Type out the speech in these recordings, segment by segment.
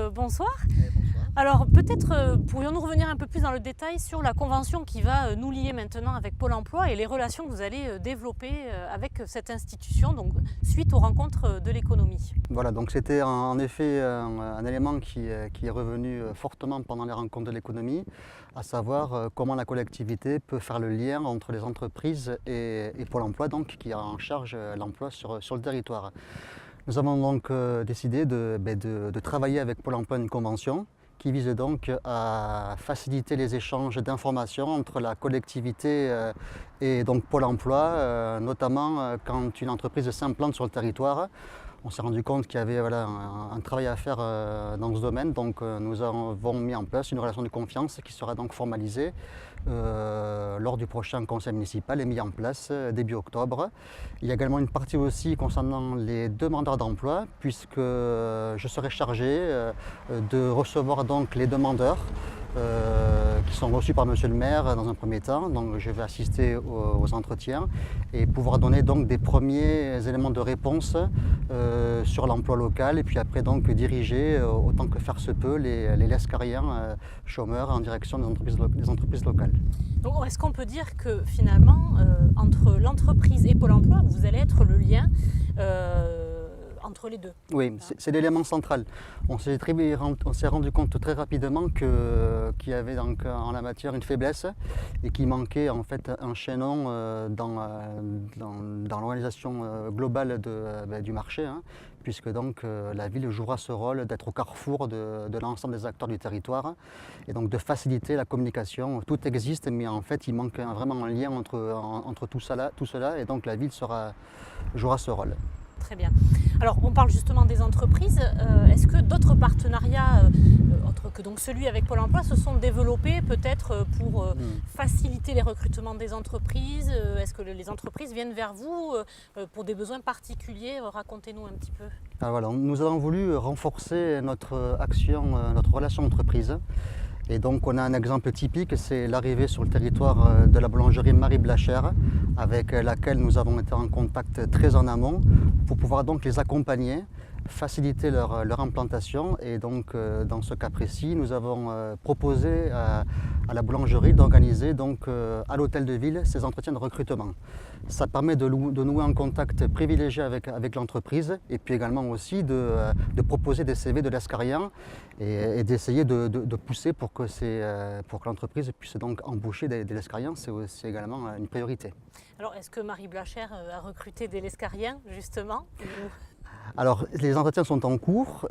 bonsoir. Bonsoir. Alors peut-être pourrions-nous revenir un peu plus dans le détail sur la convention qui va nous lier maintenant avec Pôle emploi et les relations que vous allez développer avec cette institution, donc suite aux rencontres de l'économie. Voilà, donc c'était en effet un élément qui est revenu fortement pendant les rencontres de l'économie, à savoir comment la collectivité peut faire le lien entre les entreprises et Pôle emploi, donc, qui a en charge l'emploi sur le territoire. Nous avons donc décidé de travailler avec Pôle emploi une convention qui vise donc à faciliter les échanges d'informations entre la collectivité et donc Pôle emploi, notamment quand une entreprise s'implante sur le territoire. On s'est rendu compte qu'il y avait un travail à faire dans ce domaine, donc nous avons mis en place une relation de confiance qui sera donc formalisée lors du prochain conseil municipal et mis en place début octobre. Il y a également une partie aussi concernant les demandeurs d'emploi, puisque je serai chargé de recevoir donc les demandeurs qui sont reçus par Monsieur le maire dans un premier temps. Donc je vais assister aux entretiens et pouvoir donner donc des premiers éléments de réponse sur l'emploi local et puis après donc diriger autant que faire se peut les Lescariens chômeurs en direction des entreprises locales. Donc est-ce qu'on peut dire que finalement entre l'entreprise et Pôle emploi, vous allez être le lien entre les deux? Oui, c'est l'élément central. On s'est rendu compte très rapidement qu'il y avait donc en la matière une faiblesse et qu'il manquait en fait un chaînon dans l'organisation globale du marché, hein, puisque donc la ville jouera ce rôle d'être au carrefour de l'ensemble des acteurs du territoire et donc de faciliter la communication. Tout existe, mais en fait il manque vraiment un lien entre tout cela et donc la ville jouera ce rôle. Très bien. Alors on parle justement des entreprises. Est-ce que d'autres partenariats, autres que donc celui avec Pôle emploi, se sont développés peut-être pour faciliter les recrutements des entreprises? Est-ce que les entreprises viennent vers vous pour des besoins particuliers? Racontez-nous un petit peu. Alors voilà, nous avons voulu renforcer notre action, notre relation entreprise. Et donc on a un exemple typique, c'est l'arrivée sur le territoire de la boulangerie Marie Blachère, avec laquelle nous avons été en contact très en amont pour pouvoir donc les accompagner, faciliter leur implantation. Et donc dans ce cas précis, nous avons proposé à la boulangerie d'organiser donc à l'hôtel de ville ces entretiens de recrutement. Ça permet de nouer un contact privilégié avec l'entreprise et puis également aussi de proposer des CV de Lescariens et d'essayer de pousser pour que l'entreprise puisse donc embaucher des Lescariens. C'est aussi également une priorité. Alors est-ce que Marie Blachère a recruté des Lescariens justement? Alors, les entretiens sont en cours.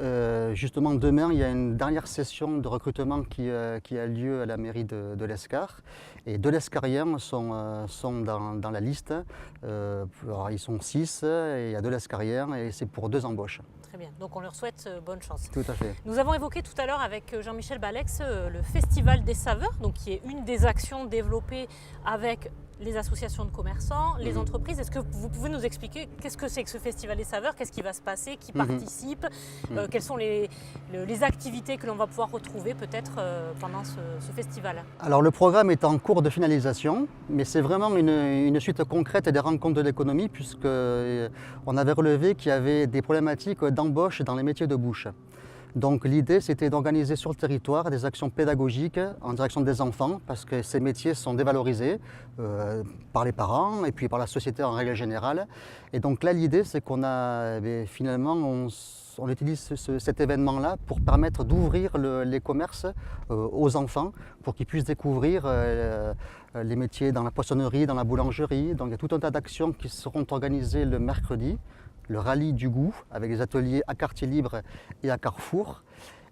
Justement, demain, il y a une dernière session de recrutement qui a lieu à la mairie de l'Escar. Et 2 Lescariens sont dans la liste. Alors, ils sont 6 et il y a 2 Lescariens et c'est pour 2 embauches. Très bien, donc on leur souhaite bonne chance. Tout à fait. Nous avons évoqué tout à l'heure avec Jean-Michel Balex le Festival des saveurs, donc qui est une des actions développées avec les associations de commerçants, les entreprises. Est-ce que vous pouvez nous expliquer qu'est-ce que c'est que ce Festival des saveurs? Qu'est-ce qui va se passer? Qui participe? Quelles sont les activités que l'on va pouvoir retrouver peut-être pendant ce festival? Alors le programme est en cours de finalisation, mais c'est vraiment une suite concrète des rencontres de l'économie, puisqu'on avait relevé qu'il y avait des problématiques d'embauche dans les métiers de bouche. Donc l'idée, c'était d'organiser sur le territoire des actions pédagogiques en direction des enfants, parce que ces métiers sont dévalorisés par les parents et puis par la société en règle générale. Et donc là, l'idée, c'est qu'on a finalement, on utilise cet événement-là pour permettre d'ouvrir les commerces aux enfants, pour qu'ils puissent découvrir les métiers dans la poissonnerie, dans la boulangerie. Donc il y a tout un tas d'actions qui seront organisées le mercredi. Le rallye du goût avec des ateliers à quartier libre et à Carrefour.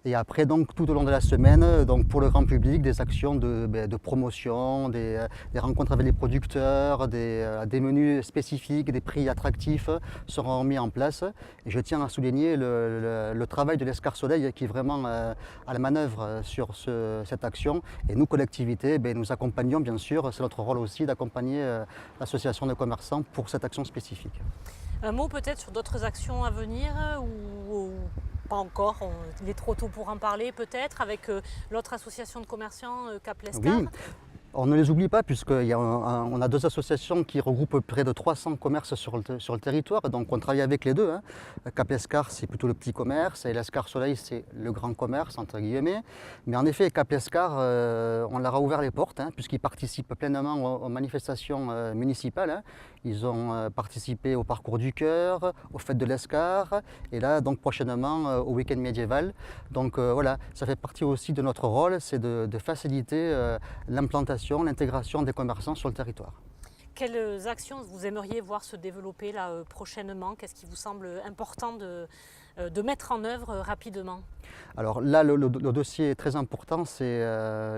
Et après, donc, tout au long de la semaine, donc, pour le grand public, des actions de promotion, des rencontres avec les producteurs, des menus spécifiques, des prix attractifs seront mis en place. Et je tiens à souligner le travail de l'Escar Soleil qui est vraiment à la manœuvre sur cette action. Et nous, collectivités, nous accompagnons bien sûr, c'est notre rôle aussi d'accompagner l'association de commerçants pour cette action spécifique. Un mot peut-être sur d'autres actions à venir ou pas encore, il est trop tôt pour en parler peut-être, avec l'autre association de commerçants Cap Lescar? Oui. On ne les oublie pas puisqu'on a deux associations qui regroupent près de 300 commerces sur le territoire, donc on travaille avec les deux. Hein. Cap-Escar, c'est plutôt le petit commerce et l'Escar Soleil, c'est le grand commerce, entre guillemets. Mais en effet, Cap-Escar, on leur a ouvert les portes hein, puisqu'ils participent pleinement aux manifestations municipales. Hein. Ils ont participé au Parcours du Cœur, aux Fêtes de l'Escar et là, donc prochainement, au Week-end médiéval. Donc voilà, ça fait partie aussi de notre rôle, c'est de faciliter l'implantation, l'intégration des commerçants sur le territoire. Quelles actions vous aimeriez voir se développer là, prochainement? Qu'est-ce qui vous semble important de mettre en œuvre rapidement? Alors là, le dossier est très important, c'est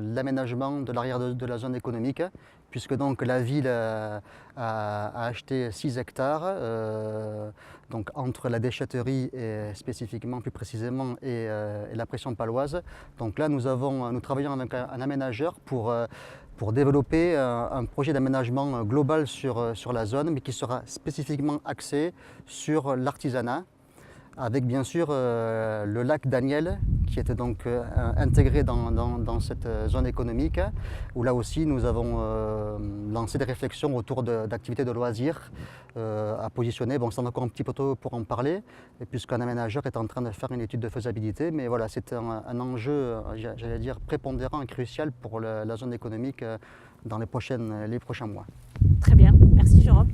l'aménagement de l'arrière de la zone économique, puisque donc la ville a acheté 6 hectares donc entre la déchetterie et spécifiquement plus précisément et la pression paloise. Donc là, nous travaillons avec un aménageur pour développer un projet d'aménagement global sur la zone, mais qui sera spécifiquement axé sur l'artisanat, avec bien sûr le lac Daniel qui était donc intégré dans cette zone économique, où là aussi nous avons lancé des réflexions autour d'activités de loisirs à positionner. Bon, c'est encore un petit peu tôt pour en parler, puisqu'un aménageur est en train de faire une étude de faisabilité, mais voilà, c'est un enjeu, j'allais dire, prépondérant et crucial pour la zone économique dans les prochains mois. Très bien, merci Jérôme.